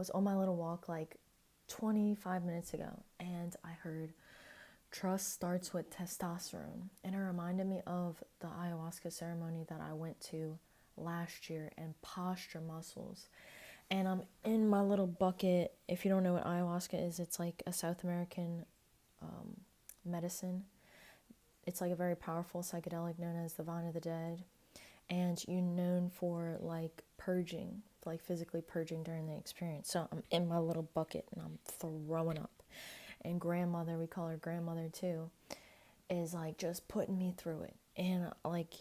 was on my little walk like 25 minutes ago, and I heard trust starts with testosterone. And it reminded me of the ayahuasca ceremony that I went to last year, and posture muscles. And I'm in my little bucket. If you don't know what ayahuasca is, it's like a South American medicine. It's like a very powerful psychedelic known as the vine of the dead. And you're known for like purging, like physically purging during the experience. So I'm in my little bucket and I'm throwing up. And grandmother, we call her grandmother too, is like just putting me through it. And like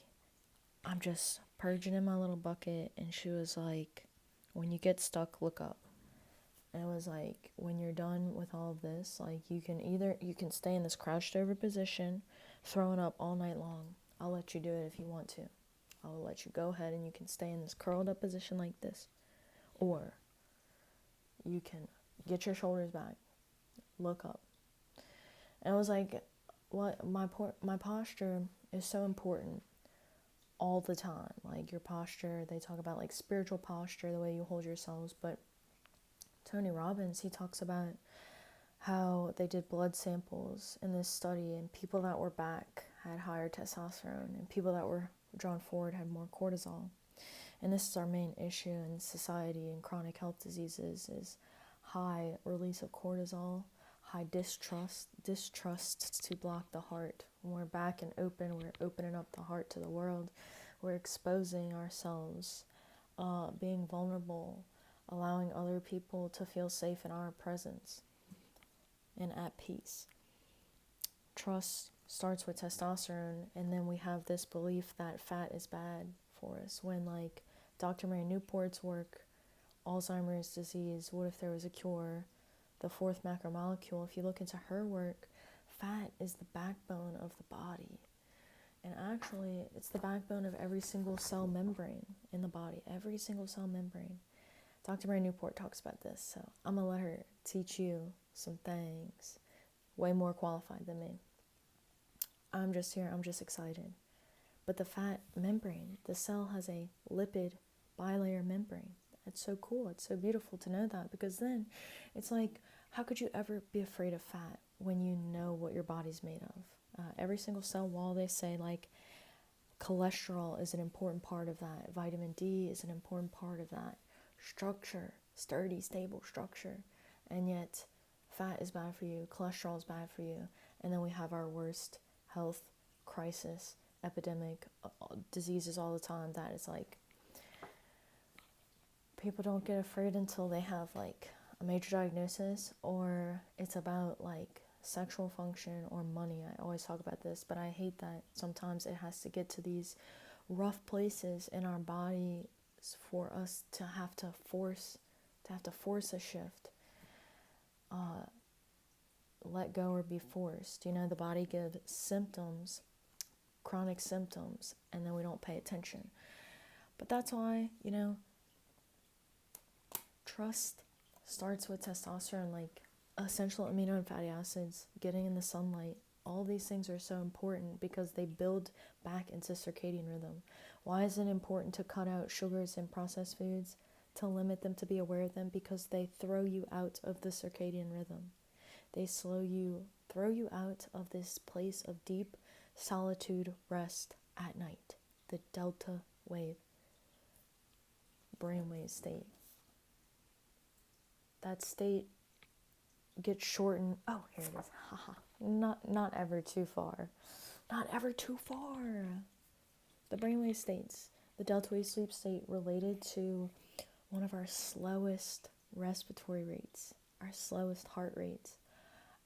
I'm just purging in my little bucket, and she was like, when you get stuck, look up. And it was like, when you're done with all of this, like you can stay in this crouched over position, throwing up all night long. I'll let you do it if you want to. I'll let you go ahead and you can stay in this curled up position like this. Or you can get your shoulders back, look up. And I was like, what my posture is so important all the time. Like your posture, they talk about like spiritual posture, the way you hold yourselves, but Tony Robbins, he talks about how they did blood samples in this study, and people that were back had higher testosterone, and people that were drawn forward had more cortisol. And this is our main issue in society and chronic health diseases is high release of cortisol, high distrust to block the heart. When we're back and open, we're opening up the heart to the world. We're exposing ourselves, being vulnerable, allowing other people to feel safe in our presence and at peace. Trust starts with testosterone, and then we have this belief that fat is bad for us. When like Dr. Mary Newport's work, Alzheimer's disease, what if there was a cure, the fourth macromolecule, if you look into her work, fat is the backbone of the body. And actually, it's the backbone of every single cell membrane in the body, every single cell membrane. Dr. Mary Newport talks about this, so I'm going to let her teach you some things, way more qualified than me. I'm just here, I'm just excited. But the fat membrane, the cell has a lipid bilayer membrane. It's so cool, it's so beautiful to know that, because then it's like, how could you ever be afraid of fat when you know what your body's made of? Every single cell wall, they say, like, cholesterol is an important part of that. Vitamin D is an important part of that. Structure, sturdy, stable structure. And yet, fat is bad for you, cholesterol is bad for you. And then we have our worst health crisis, epidemic, diseases all the time. That is like, people don't get afraid until they have like a major diagnosis, or it's about like sexual function or money. I always talk about this, but I hate that sometimes it has to get to these rough places in our body for us to have to force a shift, let go or be forced. You know, the body gives symptoms, chronic symptoms, and then we don't pay attention. But that's why, you know, trust starts with testosterone, like essential amino and fatty acids, getting in the sunlight. All these things are so important because they build back into circadian rhythm. Why is it important to cut out sugars and processed foods? To limit them, to be aware of them, because they throw you out of the circadian rhythm. They throw you out of this place of deep solitude, rest at night. The delta wave, brainwave state. That state gets shortened. Oh, here it is. Haha. Not ever too far. Not ever too far. The brainwave states, the delta wave sleep state, related to one of our slowest respiratory rates, our slowest heart rates,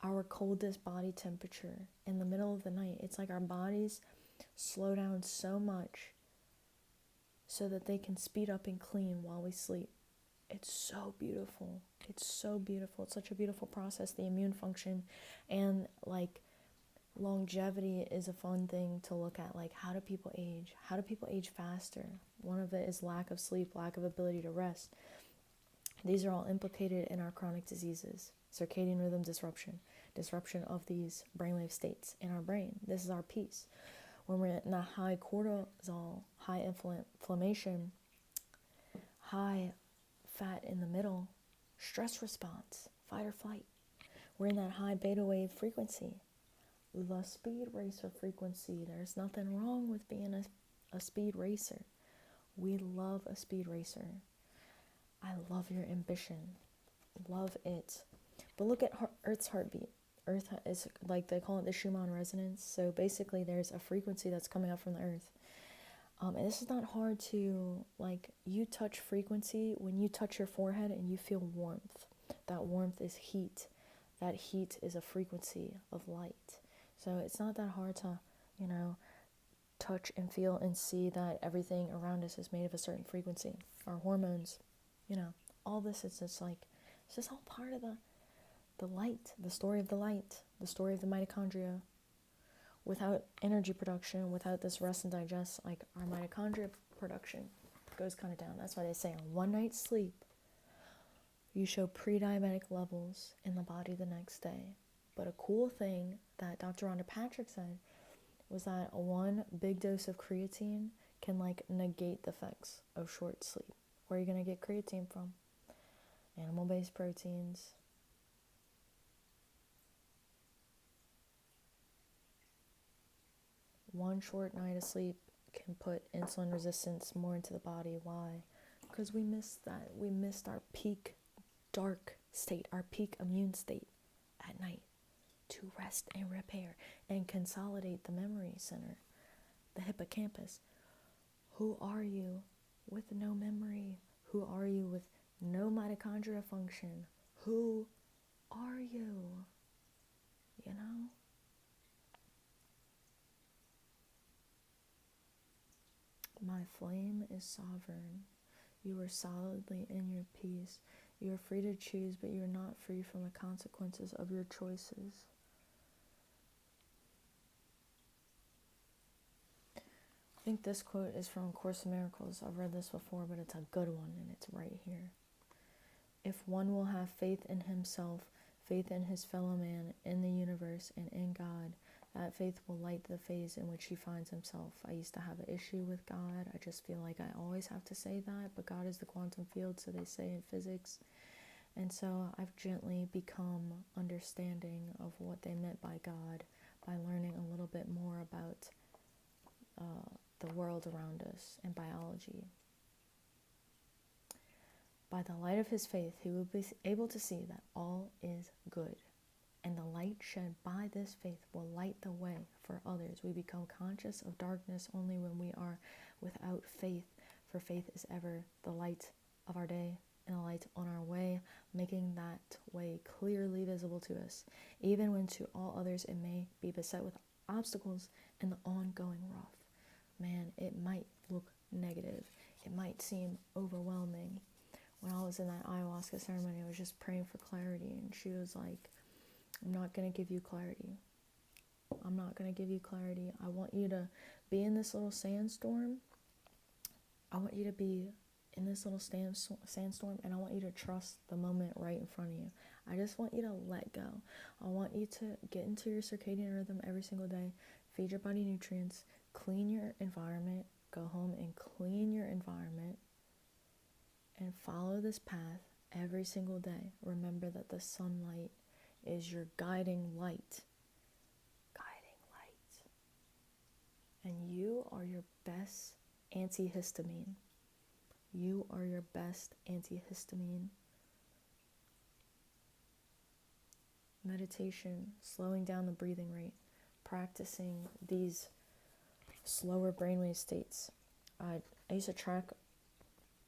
our coldest body temperature in the middle of the night. It's like our bodies slow down so much so that they can speed up and clean while we sleep. It's so beautiful. It's so beautiful. It's such a beautiful process, the immune function. And like longevity is a fun thing to look at. Like, how do people age? How do people age faster? One of it is lack of sleep, lack of ability to rest. These are all implicated in our chronic diseases. Circadian rhythm disruption of these brainwave states in our brain. This is our peace. When we're in a high cortisol, high inflammation, high fat in the middle, stress response, fight or flight. We're in that high beta wave frequency, the speed racer frequency. There's nothing wrong with being a speed racer. We love a speed racer. I love your ambition. Love it. But look at Earth's heartbeat. Earth is, like, they call it the Schumann resonance. So basically there's a frequency that's coming up from the Earth. And this is not hard to, like, you touch frequency when you touch your forehead and you feel warmth. That warmth is heat. That heat is a frequency of light. So it's not that hard to, touch and feel and see that everything around us is made of a certain frequency. Our hormones, all this is just like, it's just all part of the light, the story of the light, the story of the mitochondria. Without energy production, without this rest and digest, like, our mitochondria production goes kind of down. That's why they say on one night's sleep, you show pre-diabetic levels in the body the next day. But a cool thing that Dr. Rhonda Patrick said was that one big dose of creatine can, like, negate the effects of short sleep. Where are you going to get creatine from? Animal-based proteins. One short night of sleep can put insulin resistance more into the body. Why? Because we missed that. We missed our peak dark state, our peak immune state at night to rest and repair and consolidate the memory center, the hippocampus. Who are you with no memory? Who are you with no mitochondria function? Who are you? My flame is sovereign. You are solidly in your peace. You are free to choose, but you are not free from the consequences of your choices. I think this quote is from Course in Miracles. I've read this before, but it's a good one, and it's right here. If one will have faith in himself, faith in his fellow man, in the universe, and in God, that faith will light the phase in which he finds himself. I used to have an issue with God. I just feel like I always have to say that, but God is the quantum field, so they say in physics. And so I've gently become understanding of what they meant by God by learning a little bit more about the world around us and biology. By the light of his faith, he will be able to see that all is good. And the light shed by this faith will light the way for others. We become conscious of darkness only when we are without faith, for faith is ever the light of our day and the light on our way, making that way clearly visible to us, even when to all others it may be beset with obstacles and the ongoing rough. Man, it might look negative. It might seem overwhelming. When I was in that ayahuasca ceremony, I was just praying for clarity, and she was like, I'm not going to give you clarity. I'm not going to give you clarity. I want you to be in this little sandstorm. I want you to be in this little sandstorm, and I want you to trust the moment right in front of you. I just want you to let go. I want you to get into your circadian rhythm every single day, feed your body nutrients, clean your environment, go home and clean your environment, and follow this path every single day. Remember that the sunlight is your guiding light. And you are your best antihistamine. You are your best antihistamine. Meditation, slowing down the breathing rate, practicing these slower brainwave states. I used to track,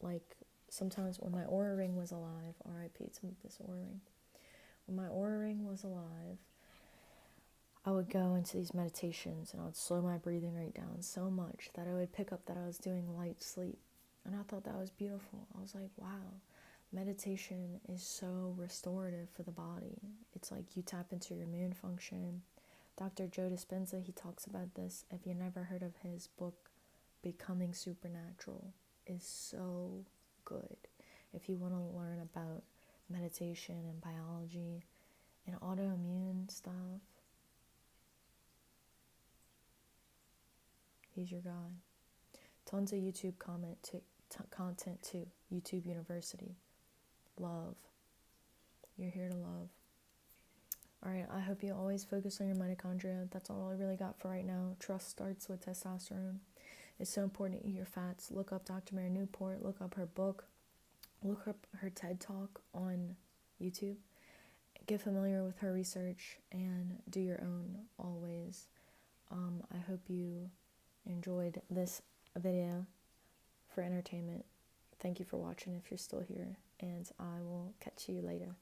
like, sometimes when my Aura ring was alive, R.I.P. to this Aura ring. When my Aura ring was alive, I would go into these meditations and I would slow my breathing rate down so much that I would pick up that I was doing light sleep. And I thought that was beautiful. I was like, wow, meditation is so restorative for the body. It's like you tap into your immune function. Dr. Joe Dispenza, he talks about this. If you never heard of his book, Becoming Supernatural, is so good. If you want to learn about meditation and biology and autoimmune stuff, he's your guy. Tons of YouTube content too. YouTube University. Love. You're here to love. All right, I hope you always focus on your mitochondria. That's all I really got for right now. Trust starts with testosterone. It's so important to eat your fats. Look up Dr. Mary Newport. Look up her book. Look up her TED Talk on YouTube. Get familiar with her research and do your own always. I hope you enjoyed this video for entertainment. Thank you for watching if you're still here, and I will catch you later.